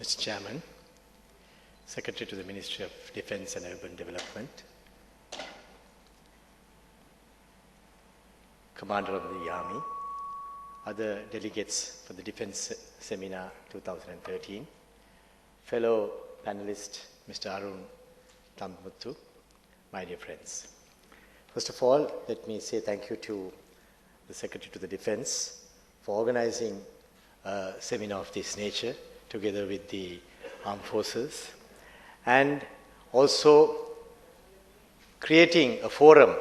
Mr. Chairman, Secretary to the Ministry of Defence and Urban Development, Commander of the Army, other delegates for the Defence Seminar 2013, fellow panelist Mr. Arun Tambuttu, my dear friends. First of all, let me say thank you to the Secretary to the Defence for organizing a seminar of this nature together with the armed forces and also creating a forum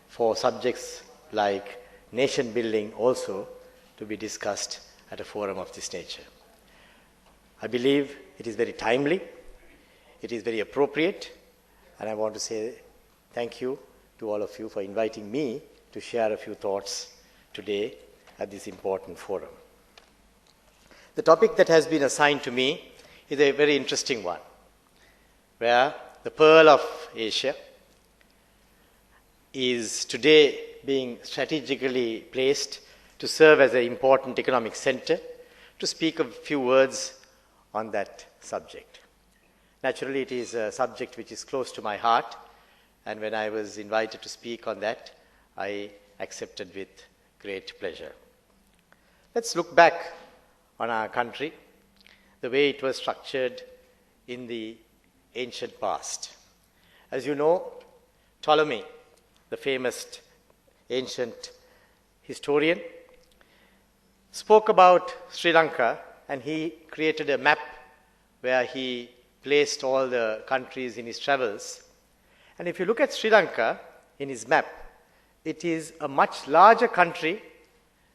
for subjects like nation building also to be discussed at a forum of this nature. I believe it is very timely, it is very appropriate, and I want to say thank you to all of you for inviting me to share a few thoughts today at this important forum. The topic that has been assigned to me is a very interesting one, where the Pearl of Asia is today being strategically placed to serve as an important economic center. To speak a few words on that subject. Naturally, it is a subject which is close to my heart, and when I was invited to speak on that, I accepted with great pleasure. Let's look back on our country, the way it was structured in the ancient past. As you know, Ptolemy, the famous ancient historian, spoke about Sri Lanka, and he created a map where he placed all the countries in his travels. And if you look at Sri Lanka in his map, it is a much larger country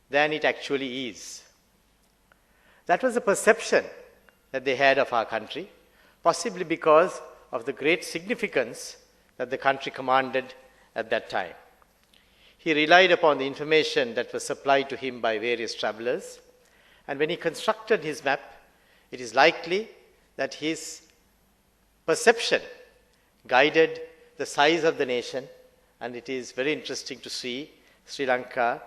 than it actually is. That was the perception that they had of our country, possibly because of the great significance that the country commanded at that time. He relied upon the information that was supplied to him by various travelers, and when he constructed his map, it is likely that his perception guided the size of the nation, and it is very interesting to see Sri Lanka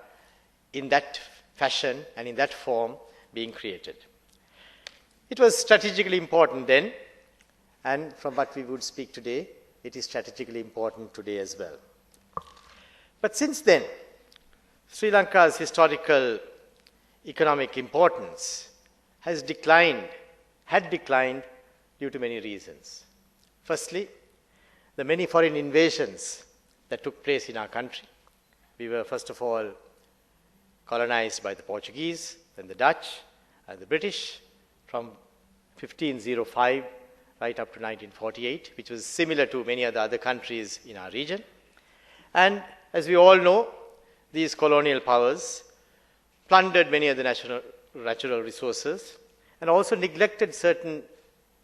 in that fashion and in that form being created. It was strategically important then, and from what we would speak today, it is strategically important today as well. But since then, Sri Lanka's historical economic importance had declined due to many reasons. Firstly, the many foreign invasions that took place in our country. We were first of all colonized by the Portuguese, then the Dutch, and the British from 1505 right up to 1948, which was similar to many of the other countries in our region. And as we all know, these colonial powers plundered many of the natural resources and also neglected certain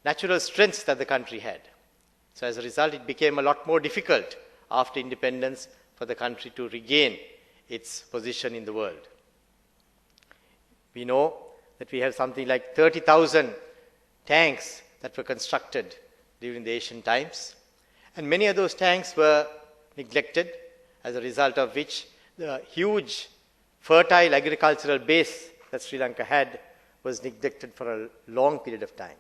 natural strengths that the country had. So as a result, it became a lot more difficult after independence for the country to regain its position in the world. We know that we have something like 30,000 tanks that were constructed during the ancient times, and many of those tanks were neglected, as a result of which the huge fertile agricultural base that Sri Lanka had was neglected for a long period of time.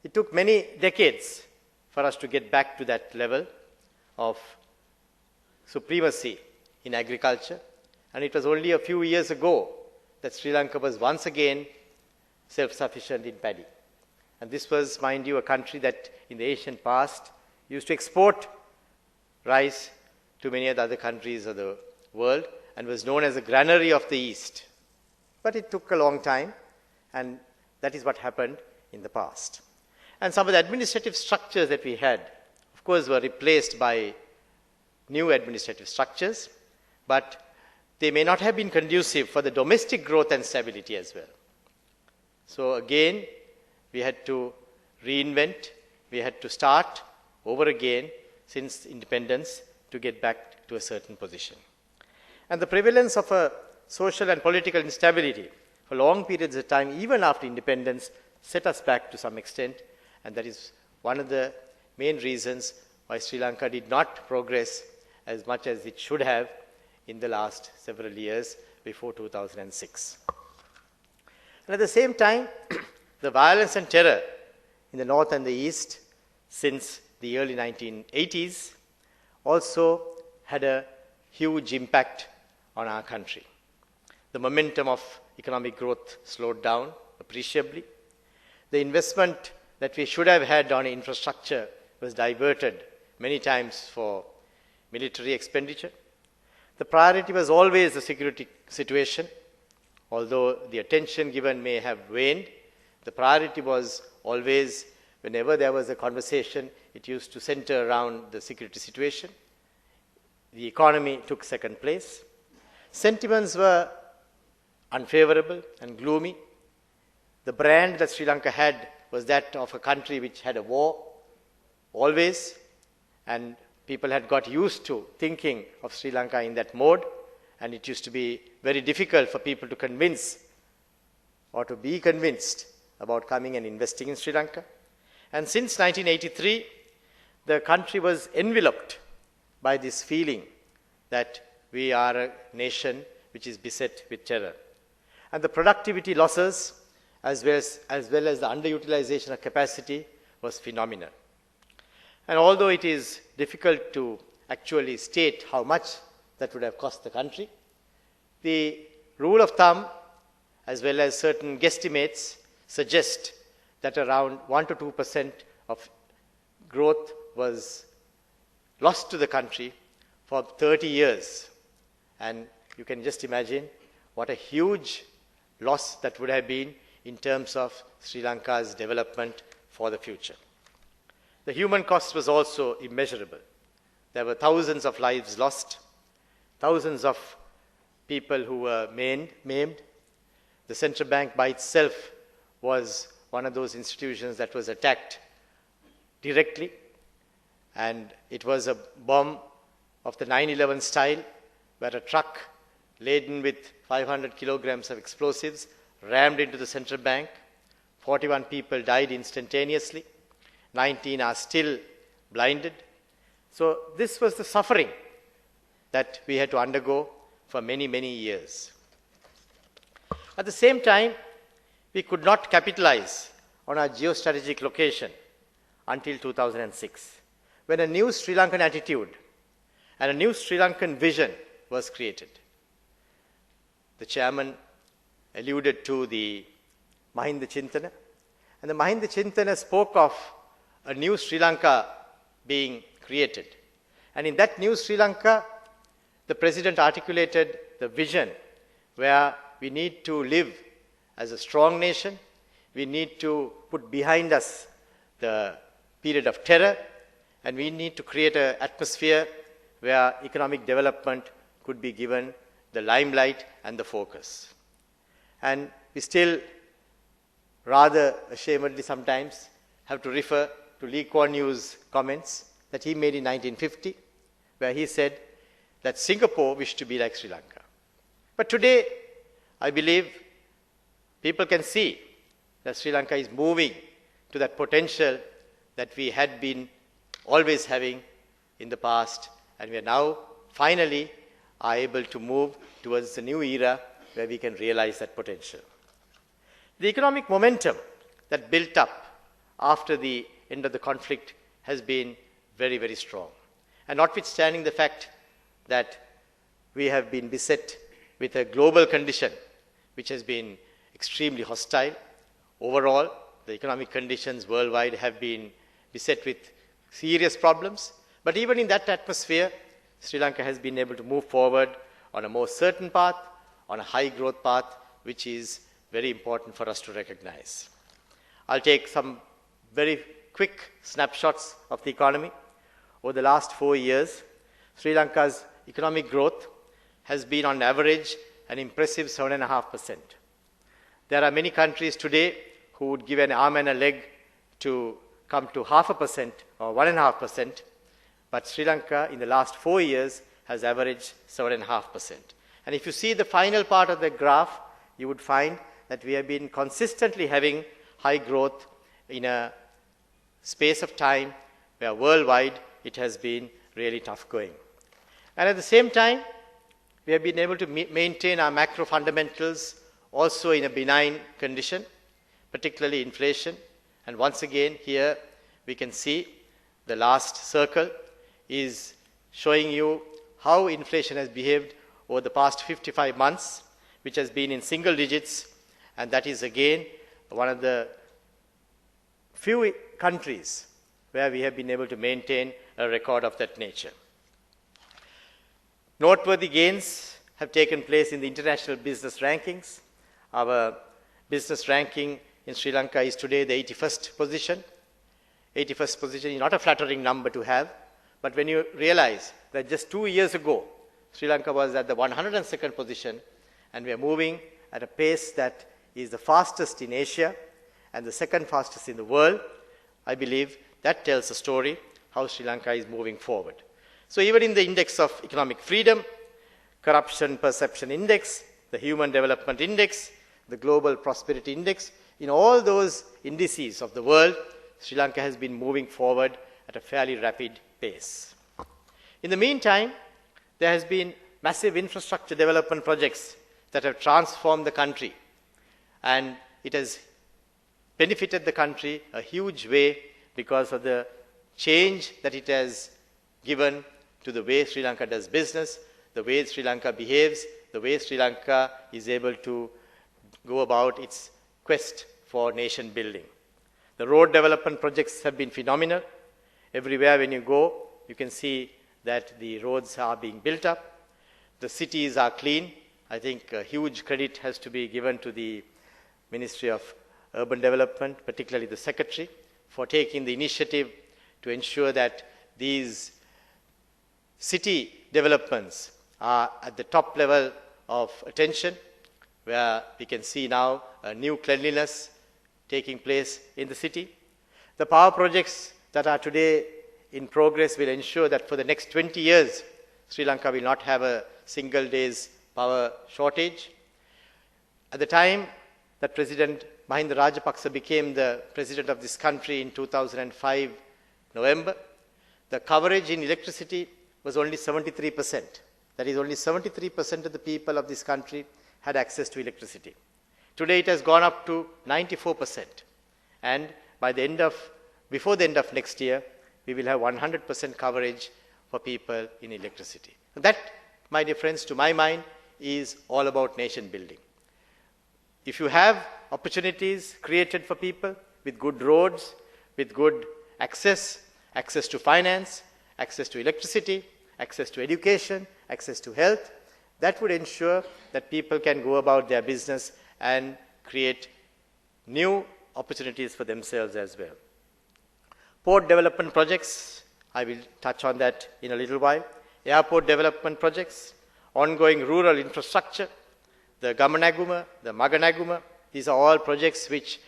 It took many decades for us to get back to that level of supremacy in agriculture, and it was only a few years ago that Sri Lanka was once again self-sufficient in paddy. And this was, mind you, a country that in the ancient past used to export rice to many of the other countries of the world and was known as the granary of the East. But it took a long time, and that is what happened in the past. And some of the administrative structures that we had, of course, were replaced by new administrative structures, but they may not have been conducive for the domestic growth and stability as well. So again, we had to reinvent, we had to start over again since independence to get back to a certain position. And the prevalence of a social and political instability for long periods of time, even after independence, set us back to some extent, and that is one of the main reasons why Sri Lanka did not progress as much as it should have in the last several years before 2006. And at the same time, the violence and terror in the north and the east since the early 1980s also had a huge impact on our country. The momentum of economic growth slowed down appreciably. The investment that we should have had on infrastructure was diverted many times for military expenditure. The priority was always the security situation. Although the attention given may have waned, the priority was always, whenever there was a conversation, it used to center around the security situation. The economy took second place. Sentiments were unfavorable and gloomy. The brand that Sri Lanka had was that of a country which had a war always, and people had got used to thinking of Sri Lanka in that mode, and it used to be very difficult for people to convince or to be convinced about coming and investing in Sri Lanka. And since 1983, the country was enveloped by this feeling that we are a nation which is beset with terror. And the productivity losses, as well as the underutilization of capacity, was phenomenal. And although it is difficult to actually state how much that would have cost the country, the rule of thumb, as well as certain guesstimates, suggest that around 1 to 2% of growth was lost to the country for 30 years. And you can just imagine what a huge loss that would have been in terms of Sri Lanka's development for the future. The human cost was also immeasurable. There were thousands of lives lost, thousands of people who were maimed. The central bank by itself was one of those institutions that was attacked directly, and it was a bomb of the 9/11 style, where a truck laden with 500 kilograms of explosives rammed into the central bank. 41 people died instantaneously. 19 are still blinded. So this was the suffering that we had to undergo for many, many years. At the same time, we could not capitalize on our geostrategic location until 2006, when a new Sri Lankan attitude and a new Sri Lankan vision was created. The chairman alluded to the Mahinda Chintana, and the Mahinda Chintana spoke of a new Sri Lanka being created. And in that new Sri Lanka, the president articulated the vision where we need to live as a strong nation, we need to put behind us the period of terror, and we need to create an atmosphere where economic development could be given the limelight and the focus. And we still, rather ashamedly sometimes, have to refer to Lee Kuan Yew's comments that he made in 1950, where he said that Singapore wished to be like Sri Lanka. But today, I believe people can see that Sri Lanka is moving to that potential that we had been always having in the past, and we are now finally are able to move towards the new era where we can realize that potential. The economic momentum that built up after the end of the conflict has been very, very strong. And notwithstanding the fact that we have been beset with a global condition which has been extremely hostile, overall, the economic conditions worldwide have been beset with serious problems. But even in that atmosphere, Sri Lanka has been able to move forward on a more certain path, on a high growth path, which is very important for us to recognize. I'll take some very quick snapshots of the economy. Over the last 4 years, Sri Lanka's economic growth has been on average an impressive 7.5%. There are many countries today who would give an arm and a leg to come to 0.5% or 1.5%, but Sri Lanka in the last 4 years has averaged 7.5%. And if you see the final part of the graph, you would find that we have been consistently having high growth in a space of time where worldwide it has been really tough going. And at the same time, we have been able to maintain our macro fundamentals also in a benign condition. particularly inflation. And once again, here we can see the last circle is showing you how inflation has behaved over the past 55 months, which has been in single digits, and that is again one of the few countries where we have been able to maintain a record of that nature. Noteworthy gains have taken place in the international business rankings. Our business ranking in Sri Lanka is today the 81st position. 81st position is not a flattering number to have, but when you realize that just 2 years ago, Sri Lanka was at the 102nd position, and we are moving at a pace that is the fastest in Asia and the second fastest in the world, I believe that tells a story how Sri Lanka is moving forward. So even in the index of economic freedom, corruption perception index, the human development index, the global prosperity index, in all those indices of the world, Sri Lanka has been moving forward at a fairly rapid pace. In the meantime, there has been massive infrastructure development projects that have transformed the country, and it has benefited the country a huge way because of the change that it has given to the way Sri Lanka does business, the way Sri Lanka behaves, the way Sri Lanka is able to go about its quest for nation building. The road development projects have been phenomenal. Everywhere when you go, you can see that the roads are being built up. The cities are clean. I think huge credit has to be given to the Ministry of Urban Development, particularly the Secretary, for taking the initiative to ensure that these city developments are at the top level of attention, where we can see now a new cleanliness taking place in the city. The power projects that are today in progress will ensure that for the next 20 years, Sri Lanka will not have a single day's power shortage. At the time that President Mahinda Rajapaksa became the president of this country in 2005, November, the coverage in electricity was only 73%. That is, only 73% of the people of this country had access to electricity. Today it has gone up to 94%. And before the end of next year, we will have 100% coverage for people in electricity. That, my dear friends, to my mind, is all about nation building. If you have opportunities created for people with good roads, with good access to finance, access to electricity, access to education, access to health, that would ensure that people can go about their business and create new opportunities for themselves as well. Port development projects, I will touch on that in a little while. Airport development projects, ongoing rural infrastructure, the Gamanaguma, the Maganaguma, these are all projects which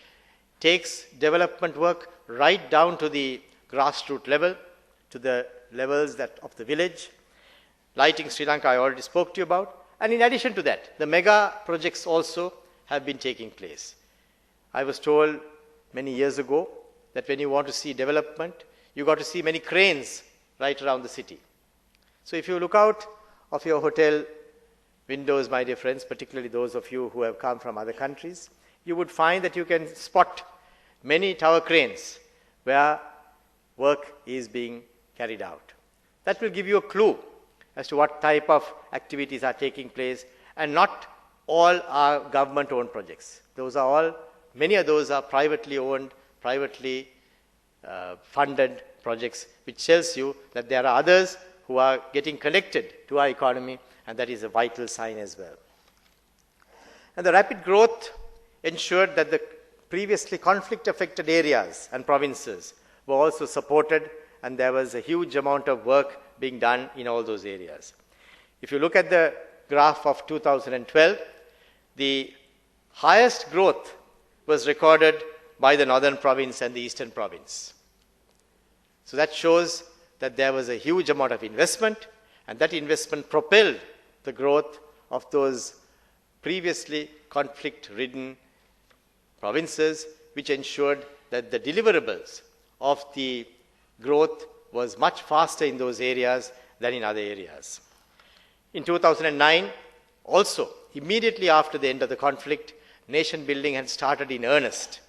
takes development work right down to the grassroots level, to the levels of the village. Lighting Sri Lanka I already spoke to you about. And in addition to that, the mega projects also have been taking place. I was told many years ago that when you want to see development, you got to see many cranes right around the city. So if you look out of your hotel windows, my dear friends, particularly those of you who have come from other countries, you would find that you can spot many tower cranes where work is being carried out. That will give you a clue as to what type of activities are taking place, and not all are government-owned projects. Many of those are privately owned, privately funded projects, which tells you that there are others who are getting connected to our economy, and that is a vital sign as well. And the rapid growth ensured that the previously conflict-affected areas and provinces were also supported, and there was a huge amount of work being done in all those areas. If you look at the graph of 2012, the highest growth was recorded by the northern province and the eastern province. So that shows that there was a huge amount of investment, and that investment propelled the growth of those previously conflict-ridden provinces, which ensured that the deliverables of the growth was much faster in those areas than in other areas. In 2009, also, immediately after the end of the conflict, nation building had started in earnest.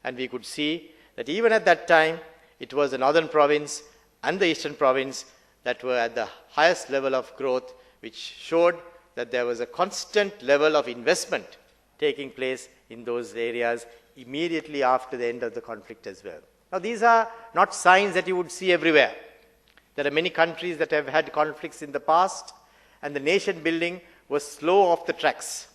And we could see that even at that time, it was the northern province and the eastern province that were at the highest level of growth, which showed that there was a constant level of investment taking place in those areas immediately after the end of the conflict as well. Now, these are not signs that you would see everywhere. There are many countries that have had conflicts in the past, and the nation building was slow off the tracks.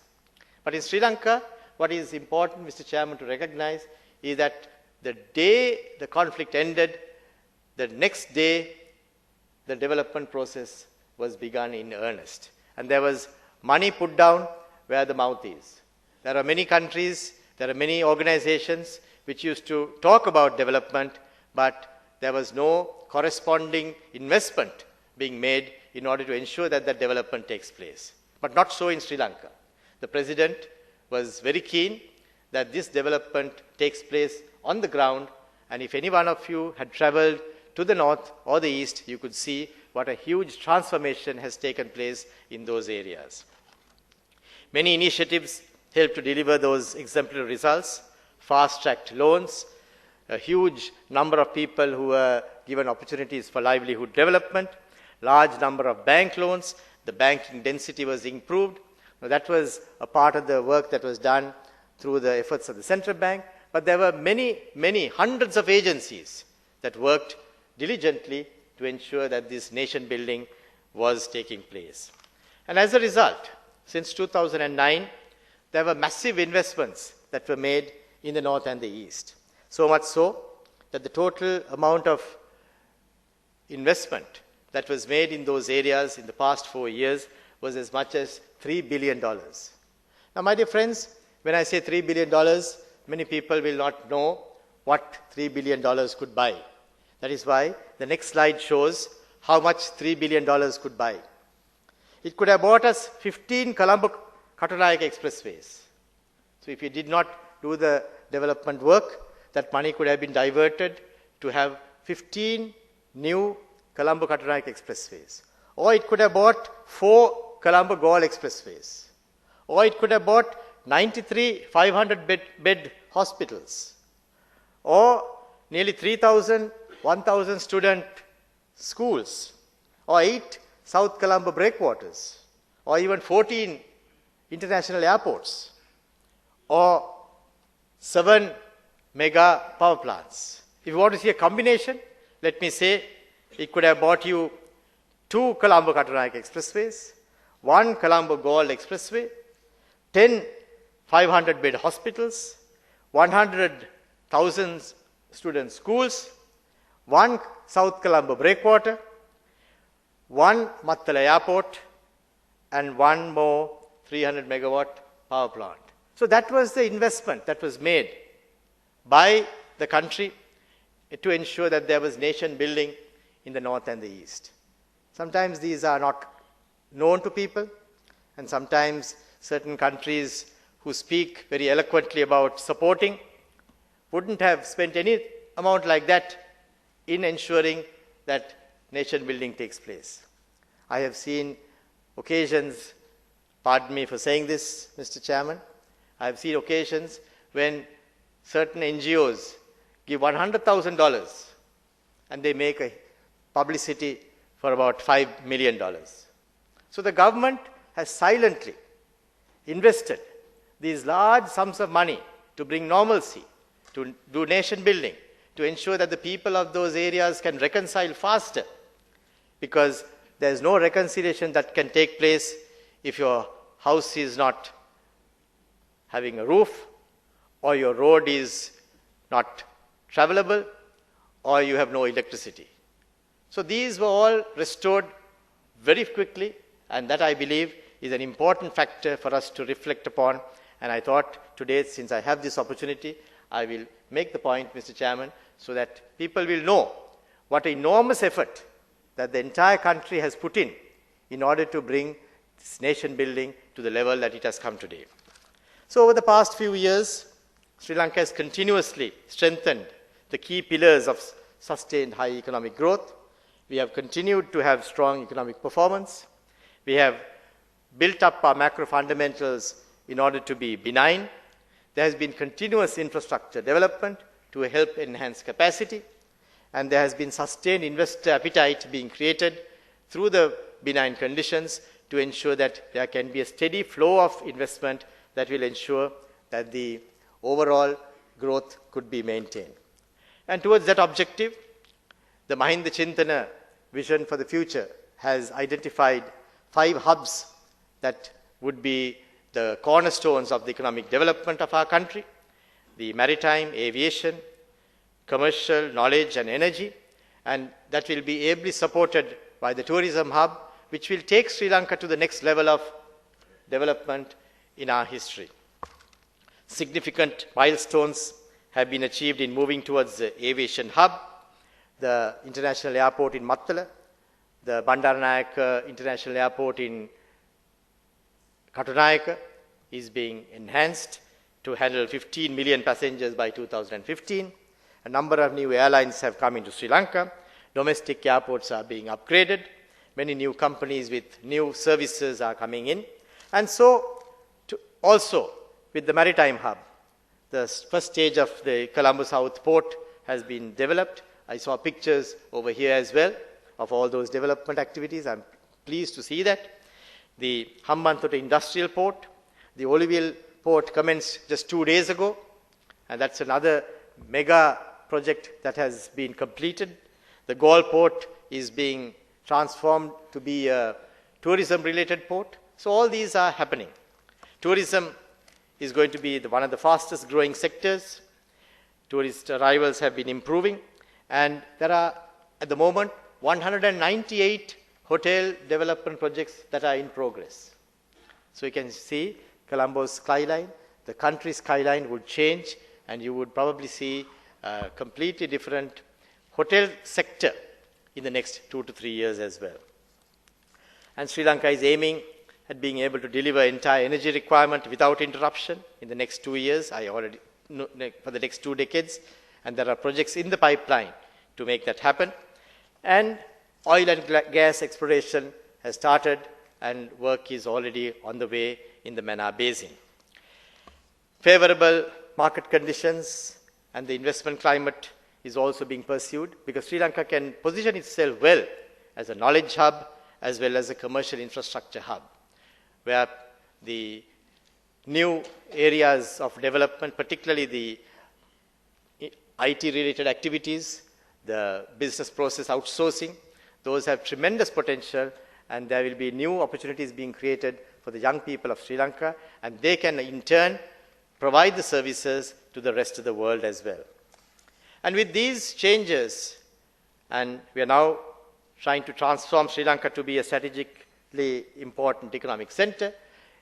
But in Sri Lanka, what is important, Mr. Chairman, to recognize is that the day the conflict ended, the next day, the development process was begun in earnest. And there was money put down where the mouth is. There are many countries, there are many organizations which used to talk about development, but there was no corresponding investment being made in order to ensure that that development takes place. But not so in Sri Lanka. The President was very keen that this development takes place on the ground, and if any one of you had traveled to the north or the east, you could see what a huge transformation has taken place in those areas. Many initiatives helped to deliver those exemplary results. Fast-tracked loans, a huge number of people who were given opportunities for livelihood development, large number of bank loans, the banking density was improved. Now, that was a part of the work that was done through the efforts of the central bank, but there were many hundreds of agencies that worked diligently to ensure that this nation building was taking place. And as a result, since 2009, there were massive investments that were made in the north and the east. So much so that the total amount of investment that was made in those areas in the past 4 years was as much as $3 billion. Now, my dear friends, when I say $3 billion, many people will not know what $3 billion could buy. That is why the next slide shows how much $3 billion could buy. It could have bought us 15 Colombo-Katunayake expressways. So if we did not do the development work, that money could have been diverted to have 15 new Colombo-Katunayake expressways. Or it could have bought 4 Colombo-Galle expressways. Or it could have bought 93 500-bed hospitals. Or nearly 1,000 student schools. Or 8 South Colombo breakwaters. Or even 14 international airports. Or 7 mega power plants. If you want to see a combination, let me say it could have bought you 2 Colombo-Katunayake expressways, 1 Colombo-Galle expressway, 10 500-bed hospitals, 100,000 student schools, 1 South Colombo breakwater, 1 Mattala airport, and 1 more 300 megawatt power plant. So that was the investment that was made by the country to ensure that there was nation building in the north and the east. Sometimes these are not known to people, and sometimes certain countries who speak very eloquently about supporting wouldn't have spent any amount like that in ensuring that nation building takes place. I have seen occasions, pardon me for saying this, Mr. Chairman, I have seen occasions when certain NGOs give $100,000 and they make a publicity for about $5 million. So the government has silently invested these large sums of money to bring normalcy, to do nation building, to ensure that the people of those areas can reconcile faster, because there is no reconciliation that can take place if your house is not having a roof, or your road is not travelable, or you have no electricity. So these were all restored very quickly, and that, I believe, is an important factor for us to reflect upon. And I thought today, since I have this opportunity, I will make the point, Mr. Chairman, so that people will know what enormous effort that the entire country has put in order to bring this nation building to the level that it has come today. So over the past few years, Sri Lanka has continuously strengthened the key pillars of sustained high economic growth. We have continued to have strong economic performance. We have built up our macro fundamentals in order to be benign. There has been continuous infrastructure development to help enhance capacity, and there has been sustained investor appetite being created through the benign conditions to ensure that there can be a steady flow of investment that will ensure that the overall growth could be maintained. And towards that objective, the Mahinda Chintana vision for the future has identified 5 hubs that would be the cornerstones of the economic development of our country: the maritime, aviation, commercial, knowledge and energy, and that will be ably supported by the tourism hub, which will take Sri Lanka to the next level of development in our history. Significant milestones have been achieved in moving towards the aviation hub. The international airport in Mattala, the Bandaranaike International Airport in Katunayake is being enhanced to handle 15 million passengers by 2015. A number of new airlines have come into Sri Lanka. Domestic airports are being upgraded. Many new companies with new services are coming in. And so, also with the maritime hub, the first stage of the Colombo South Port has been developed. I saw pictures over here as well of all those development activities. I'm pleased to see that. The Hambantota Industrial Port, the Oliville Port commenced just 2 days ago, and that's another mega project that has been completed. The Galle Port is being transformed to be a tourism-related port. So all these are happening. Tourism is going to be one of the fastest growing sectors. Tourist arrivals have been improving, and there are at the moment 198 hotel development projects that are in progress. So you can see Colombo's skyline, the country's skyline would change, and you would probably see a completely different hotel sector in the next 2 to 3 years as well. And Sri Lanka is aiming at being able to deliver entire energy requirement without interruption in the next 2 years, for the next 2 decades, and there are projects in the pipeline to make that happen. And oil and gas exploration has started, and work is already on the way in the Mannar Basin. Favorable market conditions and the investment climate is also being pursued, because Sri Lanka can position itself well as a knowledge hub as well as a commercial infrastructure hub, where the new areas of development, particularly the IT-related activities, the business process outsourcing, those have tremendous potential, and there will be new opportunities being created for the young people of Sri Lanka, and they can in turn provide the services to the rest of the world as well. And with these changes, and we are now trying to transform Sri Lanka to be a strategically important economic center,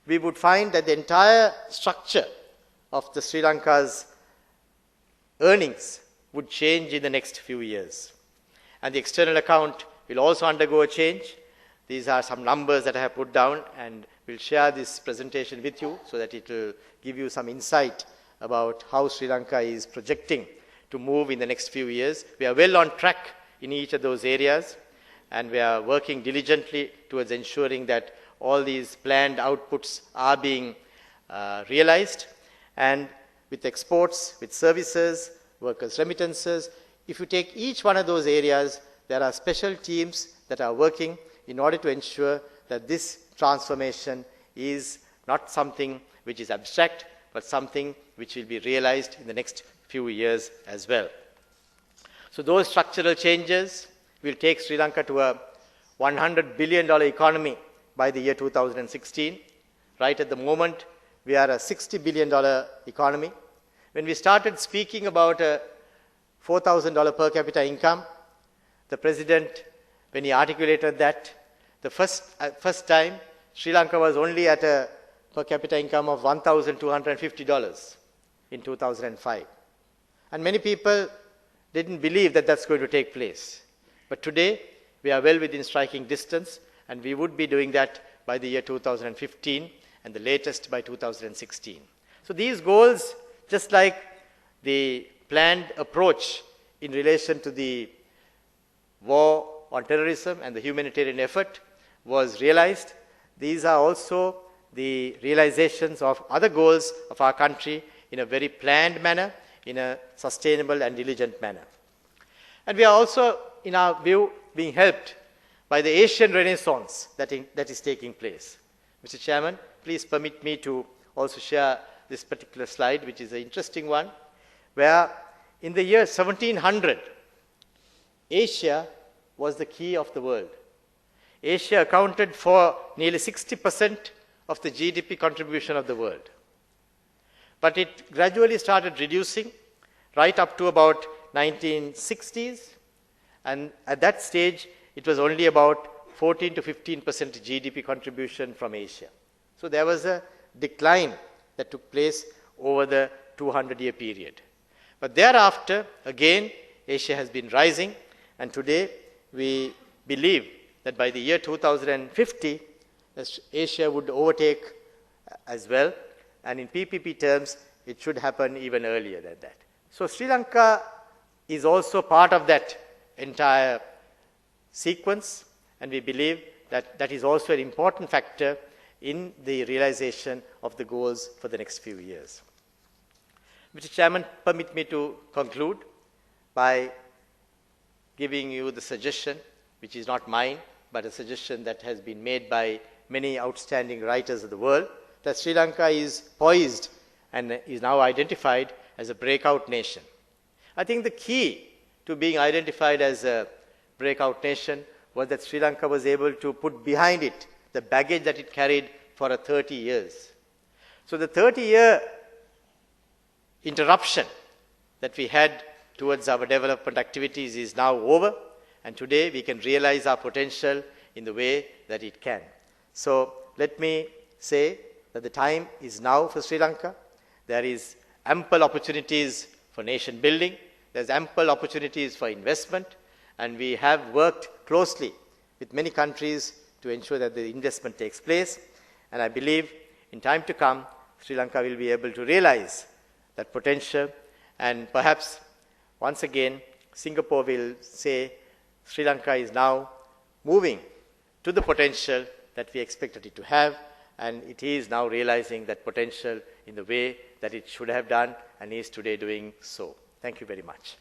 we would find that the entire structure of the Sri Lanka's earnings would change in the next few years. And the external account will also undergo a change. These are some numbers that I have put down, and we'll share this presentation with you so that it will give you some insight about how Sri Lanka is projecting to move in the next few years. We are well on track in each of those areas, and we are working diligently towards ensuring that all these planned outputs are being realized. And with exports, with services, workers' remittances, if you take each one of those areas, there are special teams that are working in order to ensure that this transformation is not something which is abstract, but something which will be realized in the next few years as well. So those structural changes will take Sri Lanka to a $100 billion economy by the year 2016. Right at the moment, we are a $60 billion economy. When we started speaking about a $4,000 per capita income, the President, when he articulated that, the first time, Sri Lanka was only at a per capita income of $1,250 in 2005. And many people didn't believe that that's going to take place. But today, we are well within striking distance, and we would be doing that by the year 2015, and the latest by 2016. So these goals, just like the planned approach in relation to the war on terrorism and the humanitarian effort was realized, these are also the realizations of other goals of our country in a very planned manner, in a sustainable and diligent manner. And we are also, in our view, being helped by the Asian Renaissance that is taking place. Mr. Chairman, please permit me to also share this particular slide, which is an interesting one, where in the year 1700, Asia was the key of the world. Asia accounted for nearly 60% of the GDP contribution of the world. But it gradually started reducing right up to about 1960s, and at that stage, it was only about 14 to 15% GDP contribution from Asia. So there was a decline that took place over the 200-year period. But thereafter, again, Asia has been rising, and today we believe that by the year 2050, Asia would overtake as well, and in PPP terms, it should happen even earlier than that. So Sri Lanka is also part of that entire sequence, and we believe that that is also an important factor in the realization of the goals for the next few years. Mr. Chairman, permit me to conclude by giving you the suggestion, which is not mine, but a suggestion that has been made by many outstanding writers of the world, that Sri Lanka is poised and is now identified as a breakout nation. I think the key to being identified as a breakout nation was that Sri Lanka was able to put behind it the baggage that it carried for 30 years. So the 30-year interruption that we had towards our development activities is now over, and today we can realize our potential in the way that it can. So let me say that the time is now for Sri Lanka. There is ample opportunities for nation building. There's ample opportunities for investment, and we have worked closely with many countries to ensure that the investment takes place. And I believe in time to come, Sri Lanka will be able to realize that potential, and perhaps once again, Singapore will say Sri Lanka is now moving to the potential that we expected it to have, and it is now realizing that potential in the way that it should have done and is today doing so. Thank you very much.